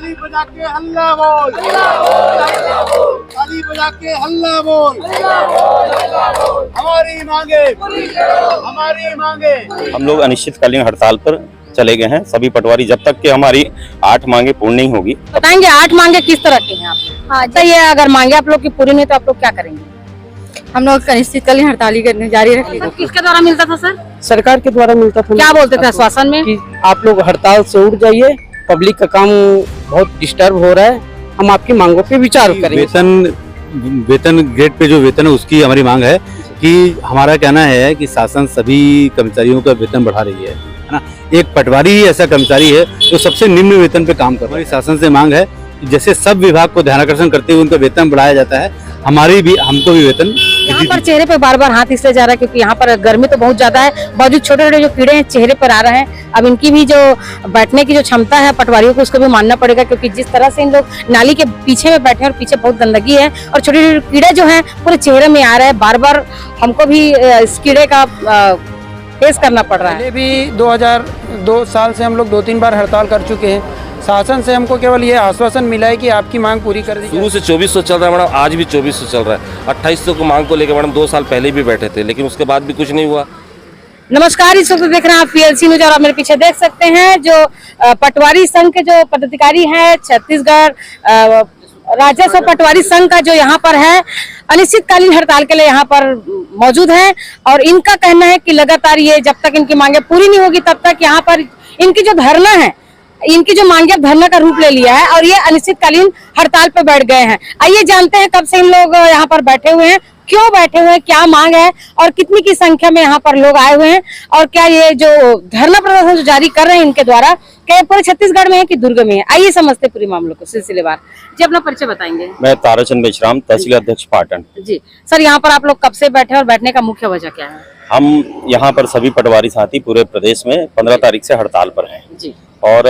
ताली बजा के हल्ला बोल, ताली बजा के हल्ला बोल, हमारी मांगे, हमारी मांगे। हम लोग अनिश्चितकालीन हड़ताल पर चले गए हैं सभी पटवारी, जब तक कि हमारी 8 मांगे पूर्ण नहीं होगी। बताएंगे 8 मांगे किस तरह की हैं आप? हाँ ये अगर मांगे आप लोग की पूरी नहीं तो आप लोग क्या करेंगे? हम लोग अनिश्चितकालीन हड़ताल करने जारी रखेंगे। तो किसके द्वारा मिलता था सर? सरकार के द्वारा मिलता था। क्या बोलते थे आश्वासन में? कि आप लोग हड़ताल से उठ जाइए, पब्लिक का काम बहुत डिस्टर्ब हो रहा है, हम आपकी मांगों पे विचार करेंगे। वेतन ग्रेड पे जो वेतन है उसकी हमारी मांग है कि हमारा कहना है कि शासन सभी कर्मचारियों का वेतन बढ़ा रही है ना। एक पटवारी ही ऐसा कर्मचारी है जो सबसे निम्न वेतन पे काम कर रहा है। हमारी शासन से मांग है कि जैसे सब विभाग को ध्यानाकर्षण करते हुए उनका वेतन बढ़ाया जाता है, हमारी भी हमको भी वेतन। यहाँ पर चेहरे पे बार बार हाथ इसलिए जा रहा है क्योंकि यहाँ पर गर्मी तो बहुत ज्यादा है, बावजूद छोटे छोटे जो कीड़े हैं चेहरे पर आ रहे हैं। अब इनकी भी जो बैठने की जो क्षमता है पटवारियों को उसको भी मानना पड़ेगा, क्योंकि जिस तरह से इन लोग नाली के पीछे में बैठे हैं और पीछे बहुत गंदगी है और छोटे छोटे कीड़े जो है पूरे चेहरे में आ रहे हैं। बार बार हमको भी इस कीड़े का फेस करना पड़ रहा है। पहले भी 2002 साल से हम लोग 2-3 बार हड़ताल कर चुके हैं। शासन से हमको केवल ये आश्वासन मिला है कि आपकी मांग पूरी कर दी जाएगी। शुरू से 2400 चल रहा है मैडम, आज भी 2400 चल रहा है। 2800 को मांग को लेकर मैडम 2 साल पहले भी बैठे थे, लेकिन उसके बाद भी कुछ नहीं हुआ। नमस्कार, इस वक्त देख रहे हैं आप PLC न्यूज और आप मेरे पीछे देख सकते हैं जो पटवारी संघ के जो पदाधिकारी हैं छत्तीसगढ़ राजस्व पटवारी संघ का जो यहाँ पर है अनिश्चितकालीन हड़ताल के लिए यहाँ पर मौजूद है। और इनका कहना है कि लगातार ये जब तक इनकी मांगे पूरी नहीं होगी तब तक यहाँ पर इनकी जो धरना है, इनकी जो मांगे धरना का रूप ले लिया है और ये अनिश्चितकालीन हड़ताल पे बैठ गए हैं। आइए जानते हैं कब से इन लोग यहाँ पर बैठे हुए हैं, क्यों बैठे हुए हैं, क्या मांग है और कितनी की संख्या में यहाँ पर लोग आए हुए हैं और क्या ये जो धरना प्रदर्शन जो जारी कर रहे हैं इनके द्वारा क्या पूरे छत्तीसगढ़ में है कि दुर्ग में है। आइए समझते पूरी मामलों को सिलसिलेवार। जी अपना परिचय बताएंगे। मैं ताराचंद बेचराम, तहसील अध्यक्ष पाटन। जी सर, यहाँ पर आप लोग कब से बैठे और बैठने का मुख्य वजह क्या है? हम यहाँ पर सभी पटवारी साथी पूरे प्रदेश में 15 तारीख से हड़ताल पर हैं जी। और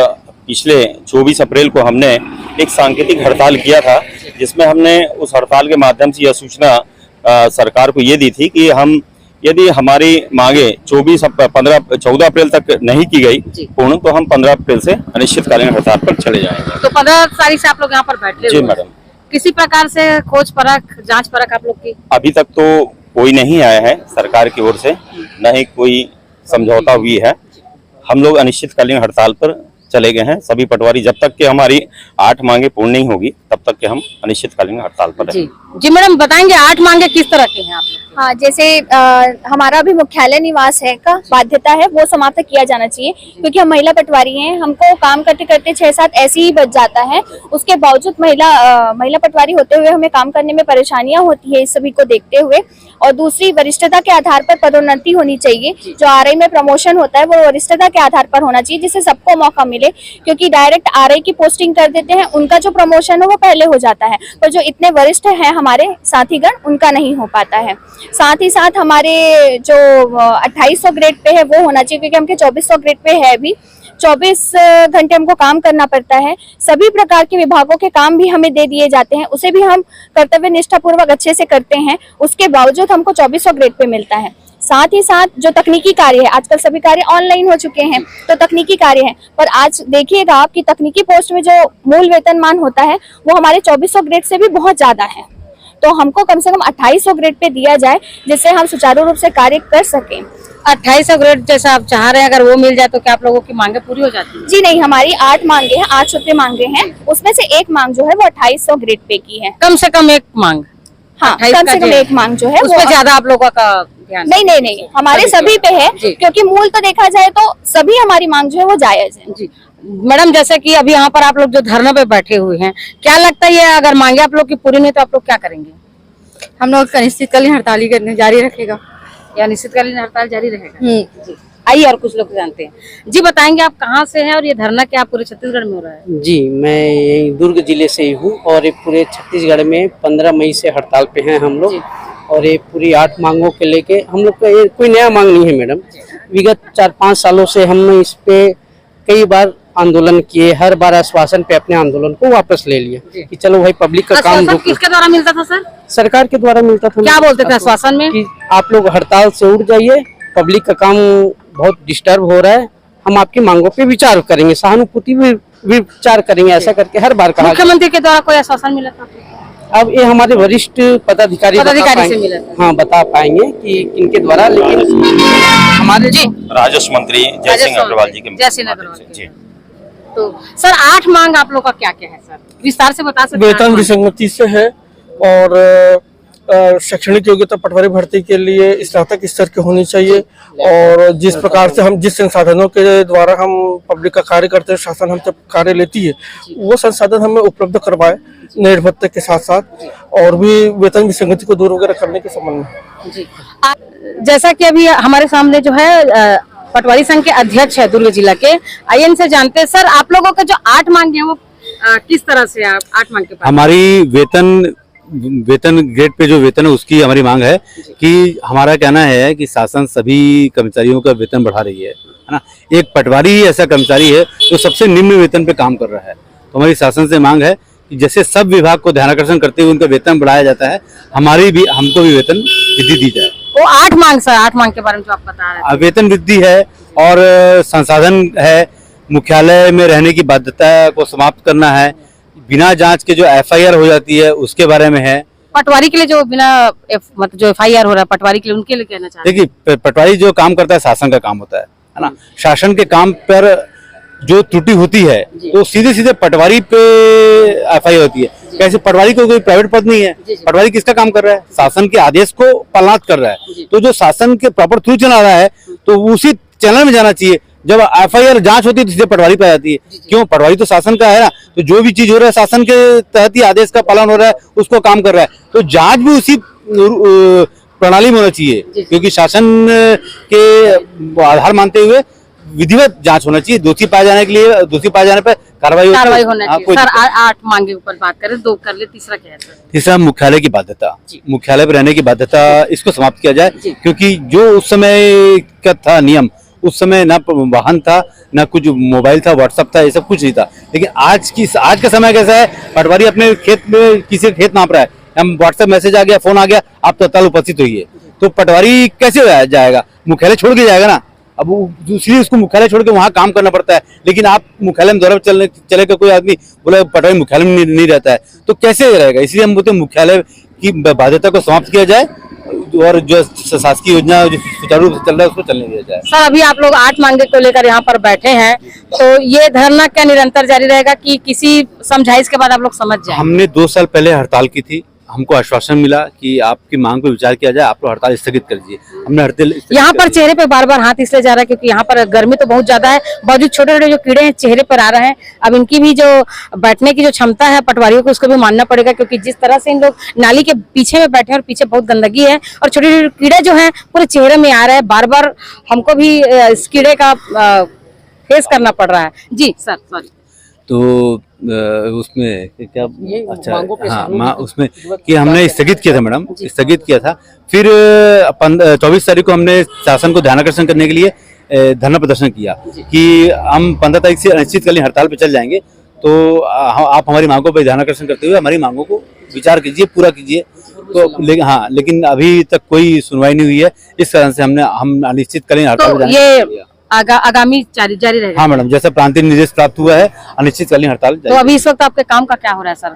पिछले 24 अप्रैल को हमने एक सांकेतिक हड़ताल किया था, जिसमें हमने उस हड़ताल के माध्यम से यह सूचना सरकार को ये दी थी कि हम यदि हमारी मांगे 14 अप्रैल तक नहीं की गई पूर्ण तो हम 15 अप्रैल से अनिश्चितकालीन हड़ताल पर चले जाएंगे। तो 15 तारीख से आप लोग यहाँ पर बैठे? जी मैडम। किसी प्रकार से खोज परख जांच परख आप लोग की? अभी तक तो कोई नहीं आया है सरकार की ओर से, न ही कोई समझौता हुई है। हम लोग अनिश्चितकालीन हड़ताल पर चले गए हैं सभी पटवारी, जब तक कि हमारी 8 मांगे पूर्ण नहीं होगी तब तक कि हम अनिश्चितकालीन हड़ताल पर रहेंगे। जी मैडम, बताएंगे 8 मांगे किस तरह की हैं आप लोग? हाँ, जैसे हमारा भी मुख्यालय निवास है का बाध्यता है वो समाप्त किया जाना चाहिए, क्योंकि हम महिला पटवारी हैं। हमको काम करते करते 6-7 ऐसे ही बच जाता है, उसके बावजूद महिला पटवारी होते हुए हमें काम करने में परेशानियां होती है इस सभी को देखते हुए। और दूसरी, वरिष्ठता के आधार पर पदोन्नति होनी चाहिए। जो RI में प्रमोशन होता है वो वरिष्ठता के आधार पर होना चाहिए, जिससे सबको मौका मिले, क्योंकि डायरेक्ट RI की पोस्टिंग कर देते हैं, उनका जो प्रमोशन है वो पहले हो जाता है, पर जो इतने वरिष्ठ हैं हमारे साथीगण उनका नहीं हो पाता है। साथ ही साथ हमारे जो 2800 ग्रेड पे है वो होना चाहिए, क्योंकि हमके 2400 ग्रेड पे है अभी। 24 घंटे हमको काम करना पड़ता है, सभी प्रकार के विभागों के काम भी हमें दे दिए जाते हैं, उसे भी हम कर्तव्य निष्ठापूर्वक अच्छे से करते हैं, उसके बावजूद हमको 2400 ग्रेड पे मिलता है। साथ ही साथ जो तकनीकी कार्य है, आजकल सभी कार्य ऑनलाइन हो चुके हैं, तो तकनीकी कार्य है, पर आज देखिएगा आपकी तकनीकी पोस्ट में जो मूल वेतनमान होता है वो हमारे 2400 ग्रेड से भी बहुत ज्यादा है। तो हमको कम से कम 2800 ग्रेड पे दिया जाए, जिससे हम सुचारू रूप से कार्य कर सकें। 2800 ग्रेड जैसा आप चाह रहे हैं, अगर वो मिल जाए तो क्या आप लोगों की मांगे पूरी हो जाती है? जी नहीं, हमारी 8 मांगे हैं, 8 सूत्रीय मांगे हैं, उसमें से एक मांग जो है वो 2800 ग्रेड पे की है। कम से कम एक मांग? हाँ, कम से कम एक मांग जो है उसमें ज्यादा आप लोगों का ध्यान? नहीं, हमारे सभी पे है, क्योंकि मूल तो देखा जाए तो सभी हमारी मांग जो है वो जायज है। जी मैडम, जैसे कि अभी यहाँ पर आप लोग जो धरने पे बैठे हुए हैं, क्या लगता है ये अगर मांगे आप लोग की पूरी नहीं तो आप लोग क्या करेंगे? हम लोग अनिश्चितकालीन हड़ताल करने जारी रखेगा। या अनिश्चितकालीन हड़ताल जारी रहेगा? जी। आइए और कुछ लोग जानते हैं। जी बताएंगे आप कहाँ से हैं और ये धरना क्या पूरे छत्तीसगढ़ में हो रहा है? जी, मैं यही दुर्ग जिले से ही हूँ और ये पूरे छत्तीसगढ़ में 15 मई से हड़ताल पे हैं हम लोग। और ये पूरी 8 मांगों के लेके हम लोग का ये कोई नया मांग नहीं है मैडम। विगत 4-5 सालों से हमने इस पे कई बार आंदोलन किए, हर बार आश्वासन पे अपने आंदोलन को वापस ले लिया कि चलो भाई पब्लिक का काम। किसके द्वारा मिलता था सर? सरकार के द्वारा मिलता था। क्या बोलते थे आश्वासन में? कि आप लोग हड़ताल से उठ जाइए, पब्लिक का काम बहुत डिस्टर्ब हो रहा है, हम आपकी मांगों पे विचार करेंगे, सहानुभूति भी विचार करेंगे, ऐसा करके हर बार कहा। मुख्यमंत्री के द्वारा कोई आश्वासन मिला था? अब ये हमारे वरिष्ठ पदाधिकारी से पाएंगे। मिला था। हाँ, बता पाएंगे कि किनके द्वारा, लेकिन हमारे जी राजस्व मंत्री जय सिंह अग्रवाल जी के जय सिंह अग्रवाल माध्यम से। के। जी तो सर 8 मांग आप लोग का क्या क्या है सर, विस्तार से बता सकते हैं? वेतन विसंगति से है और शैक्षणिक योग्यता पटवारी भर्ती के लिए स्नातक स्तर की होनी चाहिए और जिस प्रकार से हम जिस संसाधनों के द्वारा हम पब्लिक का कार्य करते हैं, शासन हमसे कार्य लेती है, वो संसाधन हमें उपलब्ध करवाए नेट भत्ते के साथ साथ, और भी वेतन विसंगति को दूर वगैरह करने के संबंध में। जी जैसा कि अभी हमारे सामने जो है पटवारी संघ के अध्यक्ष है दुर्ग जिला के, आइए इनसे जानते हैं। सर आप लोगों का जो 8 मांग है वो किस तरह से आप 8 मांग के पास? हमारी वेतन ग्रेड पे जो वेतन है उसकी हमारी मांग है कि हमारा कहना है कि शासन सभी कर्मचारियों का वेतन बढ़ा रही है ना। एक पटवारी ही ऐसा कर्मचारी है जो सबसे निम्न वेतन पे काम कर रहा है। तो हमारी शासन से मांग है कि जैसे सब विभाग को ध्यानाकर्षण करते हुए उनका वेतन बढ़ाया जाता है, हमको भी वेतन वृद्धि दी जाए। वो 8 मांग सर, 8 मांग के बारे में जो आप बता रहे थे। वेतन वृद्धि है और संसाधन है, मुख्यालय में रहने की बाध्यता को समाप्त करना है, बिना जांच के जो FIR हो जाती है उसके बारे में है। पटवारी के लिए जो बिना मतलब जो FIR हो रहा है पटवारी के लिए, उनके लिए कहना चाहते हैं? देखिए, पटवारी जो काम करता है शासन का काम होता है ना। शासन के काम पर जो त्रुटि होती है तो सीधे सीधे पटवारी पे FIR होती है। कैसे? पटवारी को कोई प्राइवेट पद नहीं है, पटवारी किसका काम कर रहा है? शासन के आदेश को पालनात कर रहा है। तो जो शासन के प्रॉपर थ्रू चला रहा है तो उसी चैनल में जाना चाहिए। जब FIR जांच होती है तो सीधे पटवारी पे आती है। क्यों? पटवारी तो शासन का है ना, तो जो भी चीज हो रहा है शासन के तहत ही आदेश का पालन हो रहा है, उसको काम कर रहा है, तो जांच भी उसी प्रणाली में होना चाहिए, क्योंकि शासन के आधार मानते हुए विधिवत जांच होना चाहिए। दोषी पाए जाने पर कार्रवाई होना चाहिए। सर 8 मांगे के ऊपर बात करें, 2 कर ले, तीसरा क्या है सर? तीसरा मुख्यालय की बाध्यता, मुख्यालय पर रहने की बाध्यता, इसको समाप्त किया जाए। क्योंकि जो उस समय का था नियम, उस समय ना वाहन था, ना कुछ मोबाइल था, व्हाट्सएप था, ये सब कुछ नहीं था। लेकिन आज का समय कैसा है? पटवारी अपने खेत में किसी खेत नाप रहा है, हम व्हाट्सएप मैसेज आ गया, फोन आ गया, आप तत्काल उपस्थित होइए। तो पटवारी कैसे जाएगा? मुख्यालय छोड़ के जाएगा ना। अब दूसरी उसको मुख्यालय छोड़ के वहाँ काम करना पड़ता है। लेकिन आप मुख्यालय में दौरा चले का कोई आदमी बोला पटवारी मुख्यालय में नहीं रहता है, तो कैसे रहेगा? इसलिए हम बोलते हैं मुख्यालय की बाध्यता को समाप्त किया जाए और जो शासकीय योजना जो सुचारू रूप से चल रहा है उसको चलने दिया जाए। सर अभी आप लोग 8 मांगे को लेकर यहाँ पर बैठे हैं, तो ये धरना क्या निरंतर जारी रहेगा कि किसी समझाइश के बाद आप लोग समझ जाए? हमने 2 साल पहले हड़ताल की थी, हमको आश्वासन मिला कि आपकी मांग पर विचार किया जाए, आप लोग हड़ताल स्थगित कर दीजिए। हमने हड़ताल यहाँ पर चेहरे पे बार बार हाथ इसलिए जा रहा है क्योंकि यहाँ पर गर्मी तो बहुत ज्यादा है, बावजूद छोटे छोटे जो कीड़े हैं चेहरे पर आ रहे हैं। अब इनकी भी जो बैठने की जो क्षमता है पटवारियों को, उसको भी मानना पड़ेगा, क्योंकि जिस तरह से इन लोग नाली के पीछे में बैठे हैं और पीछे बहुत गंदगी है और छोटे छोटे कीड़े जो है पूरे चेहरे में आ रहे हैं। बार बार हमको भी इस कीड़े का फेस करना पड़ रहा है। जी सर सॉरी। तो उसमें क्या अच्छा हाँ उसमें कि हमने स्थगित किया था मैडम, स्थगित किया था। फिर 24 तारीख को हमने शासन को ध्यानाकर्षण करने के लिए धरना प्रदर्शन किया कि हम 15 तारीख से अनिश्चितकालीन हड़ताल पर चल जाएंगे। तो आप हमारी मांगों पर ध्यानाकर्षण करते हुए हमारी मांगों को विचार कीजिए, पूरा कीजिए। तो लेकिन अभी तक कोई सुनवाई नहीं हुई है, इस कारण से हम अनिश्चितकालीन हड़ताल पर जाने आगामी जारी रहेगा। हाँ मैडम, जैसा प्रांतीय निर्देश प्राप्त हुआ है अनिश्चितकालीन हड़ताल। तो अभी इस वक्त आपके काम का क्या हो रहा है सर?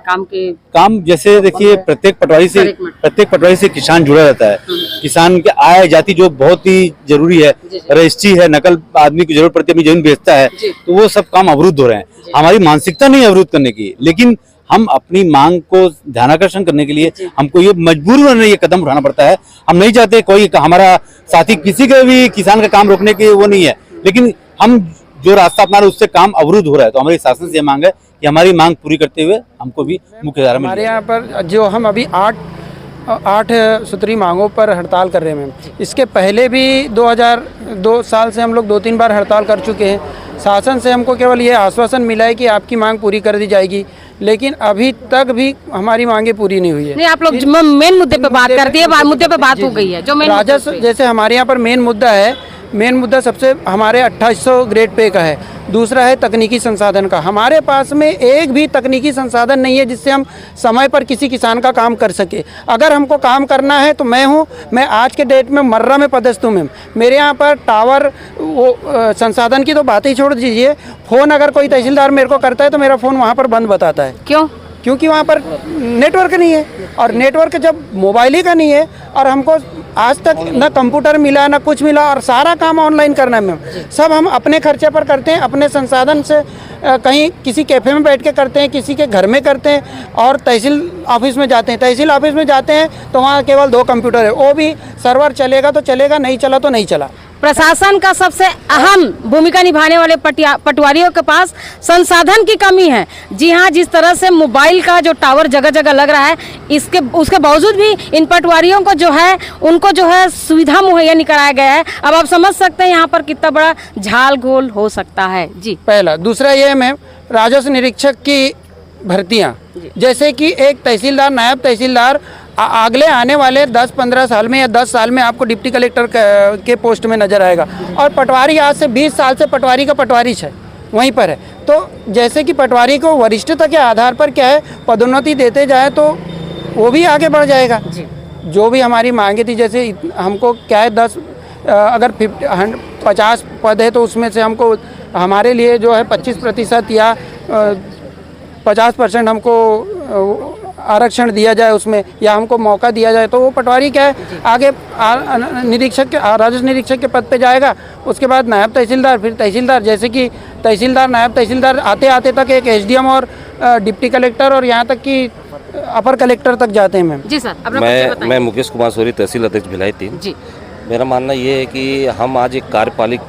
काम जैसे देखिए, प्रत्येक पटवारी से किसान जुड़ा रहता है। किसान के आय जाति जो बहुत ही जरूरी है, रजिस्ट्री है, नकल आदमी की जरूरत पड़ती है, अपनी जमीन बेचता है, तो वो सब काम अवरुद्ध हो रहे हैं। हमारी मानसिकता नहीं अवरुद्ध करने की, लेकिन हम अपनी मांग को ध्यानाकर्षण करने के लिए हमको ये मजबूरन ये कदम उठाना पड़ता है। हम नहीं चाहते कोई हमारा साथी किसी के भी किसान का काम रोकने की वो नहीं है, लेकिन हम जो रास्ता अपना रहे उससे काम अवरुद्ध हो रहा है। तो हमारी शासन से मांग है कि हमारी मांग पूरी करते हुए हमको भी मुख्य धारा में हमारे यहाँ पर जो हम अभी 8 सूत्री मांगों पर हड़ताल कर रहे हैं मैम। इसके पहले भी 2002 साल से हम लोग 2-3 बार हड़ताल कर चुके हैं। शासन से हमको केवल ये आश्वासन मिला है कि आपकी मांग पूरी कर दी जाएगी, लेकिन अभी तक भी हमारी मांगे पूरी नहीं हुई है। नहीं, आप लोग मेन मुद्दे पे बात कर दिए, मुद्दे पे बात हो गई है। जो राजस्व जैसे हमारे यहाँ पर मेन मुद्दा है, मेन मुद्दा सबसे हमारे 2800 ग्रेड पे का है, दूसरा है तकनीकी संसाधन का। हमारे पास में एक भी तकनीकी संसाधन नहीं है जिससे हम समय पर किसी किसान का काम कर सके। अगर हमको काम करना है तो मैं आज के डेट में मर्रा में पदस्थ हूँ मैम। मेरे यहाँ पर टावर वो संसाधन की तो बात ही छोड़ दीजिए, फ़ोन अगर कोई तहसीलदार मेरे को करता है तो मेरा फ़ोन वहाँ पर बंद बताता है। क्यों? क्योंकि वहाँ पर नेटवर्क नहीं है, और नेटवर्क जब मोबाइल ही का नहीं है, और हमको आज तक ना कंप्यूटर मिला ना कुछ मिला, और सारा काम ऑनलाइन करना है मैम। सब हम अपने खर्चे पर करते हैं, अपने संसाधन से कहीं किसी कैफ़े में बैठ के करते हैं, किसी के घर में करते हैं, और तहसील ऑफिस में जाते हैं। तहसील ऑफिस में जाते हैं तो वहाँ केवल 2 कंप्यूटर है, वो भी सर्वर चलेगा तो चलेगा, नहीं चला तो नहीं चला। प्रशासन का सबसे अहम भूमिका निभाने वाले पटवारियों के पास संसाधन की कमी है। जी हाँ, जिस तरह से मोबाइल का जो टावर जगह जगह लग रहा है, उसके बावजूद भी इन पटवारियों को जो है उनको जो है सुविधा मुहैया नहीं कराया गया है। अब आप समझ सकते हैं यहाँ पर कितना बड़ा झाल घोल हो सकता है। जी, पहला। दूसरा ये मैम, राजस्व निरीक्षक की भर्तियाँ, जैसे कि एक तहसीलदार, नायब तहसीलदार अगले आने वाले 10-15 साल में या 10 साल में आपको डिप्टी कलेक्टर के पोस्ट में नज़र आएगा, और पटवारी आज से 20 साल से पटवारी का पटवारी है वहीं पर है। तो जैसे कि पटवारी को वरिष्ठता के आधार पर क्या है पदोन्नति देते जाए तो वो भी आगे बढ़ जाएगा। जो भी हमारी मांगे थी, जैसे हमको क्या है अगर 50 पद है तो उसमें से हमको हमारे लिए जो है 25% या 50% हमको आरक्षण दिया जाए उसमें, या हमको मौका दिया जाए, तो वो पटवारी क्या है आगे निरीक्षक के, राजस्व निरीक्षक के पद पे जाएगा। उसके बाद नायब तहसीलदार, फिर तहसीलदार, जैसे कि तहसीलदार, नायब तहसीलदार आते आते तक एक एसडीएम और डिप्टी कलेक्टर और यहाँ तक कि अपर कलेक्टर तक जाते हैं मैम। जी सर, मैं मुकेश कुमार सोरी, तहसील अध्यक्ष भिलाई 3। जी, मेरा मानना ये है कि हम आज एक कार्यपालिक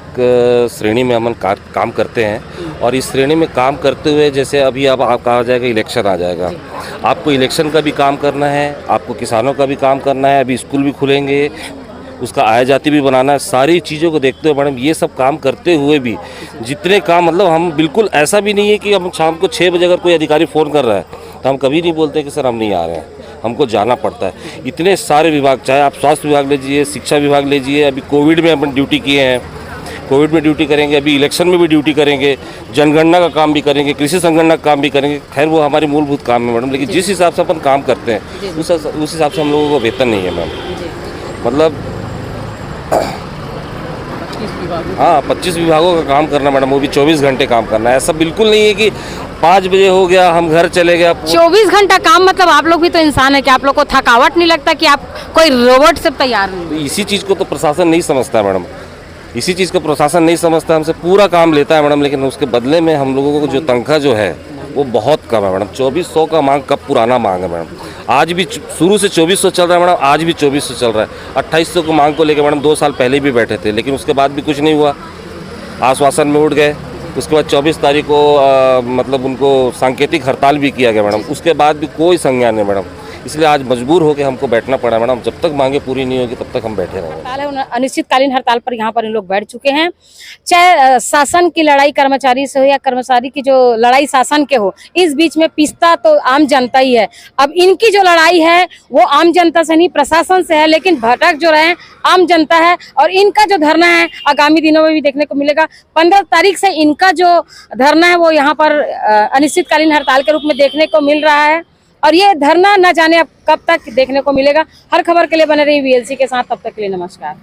श्रेणी में हम काम करते हैं, और इस श्रेणी में काम करते हुए जैसे अभी अब आप कहा जाएगा इलेक्शन आ जाएगा, आपको इलेक्शन का भी काम करना है, आपको किसानों का भी काम करना है, अभी स्कूल भी खुलेंगे, उसका आय जाति भी बनाना है। सारी चीज़ों को देखते हुए मैडम, ये सब काम करते हुए भी जितने काम, मतलब हम बिल्कुल ऐसा भी नहीं है कि हम शाम को 6 बजे अगर कोई अधिकारी फ़ोन कर रहा है तो हम कभी नहीं बोलते कि सर हम नहीं आ रहे हैं, हमको जाना पड़ता है। इतने सारे विभाग, चाहे आप स्वास्थ्य विभाग लीजिए, शिक्षा विभाग लीजिए, अभी कोविड में अपन ड्यूटी किए हैं, कोविड में ड्यूटी करेंगे, अभी इलेक्शन में भी ड्यूटी करेंगे, जनगणना का काम भी करेंगे, कृषि संगणना का काम भी करेंगे। खैर वो हमारी मूलभूत काम है मैडम, लेकिन जिस हिसाब से अपन काम करते हैं उस हिसाब से हम लोगों को वेतन नहीं है मैम। मतलब हाँ, 25 विभागों का काम करना मैडम, वो भी 24 घंटे काम करना है। ऐसा बिल्कुल नहीं है कि 5 बजे हो गया हम घर चले गए। 24 घंटा काम, मतलब आप लोग भी तो इंसान है, कि आप लोग को थकावट नहीं लगता कि आप कोई रोबोट से तैयार नहीं? तो इसी चीज़ को तो प्रशासन नहीं समझता है मैडम, इसी चीज़ को प्रशासन नहीं समझता, हमसे पूरा काम लेता है मैडम, लेकिन उसके बदले में हम लोगों को जो तनख्वाह जो है वो बहुत कम है मैडम। 2400 का मांग कब पुराना मांग है मैडम, आज भी शुरू से 2400 चल रहा है मैडम, आज भी 2400 चल रहा है। 2800 की मांग को लेकर मैडम 2 साल पहले भी बैठे थे, लेकिन उसके बाद भी कुछ नहीं हुआ, आश्वासन में उठ गए। उसके बाद 24 तारीख को मतलब उनको सांकेतिक हड़ताल भी किया गया मैडम, उसके बाद भी कोई संज्ञान नहीं मैडम। इसलिए आज मजबूर होकर हमको बैठना पड़ा मैडम, जब तक मांगे पूरी नहीं होगी तब तक हम बैठे रहेंगे। अनिश्चितकालीन हड़ताल पर यहाँ पर इन लोग बैठ चुके हैं। चाहे शासन की लड़ाई कर्मचारी से हो या कर्मचारी की जो लड़ाई शासन के हो, इस बीच में पिसता तो आम जनता ही है। अब इनकी जो लड़ाई है वो आम जनता से नहीं, प्रशासन से है, लेकिन भटक जो रहे आम जनता है। और इनका जो धरना है आगामी दिनों में भी देखने को मिलेगा। 15 तारीख से इनका जो धरना है वो यहाँ पर अनिश्चितकालीन हड़ताल के रूप में देखने को मिल रहा है, और ये धरना न जाने अब कब तक देखने को मिलेगा। हर खबर के लिए बने रही VLC के साथ, तब तक के लिए नमस्कार।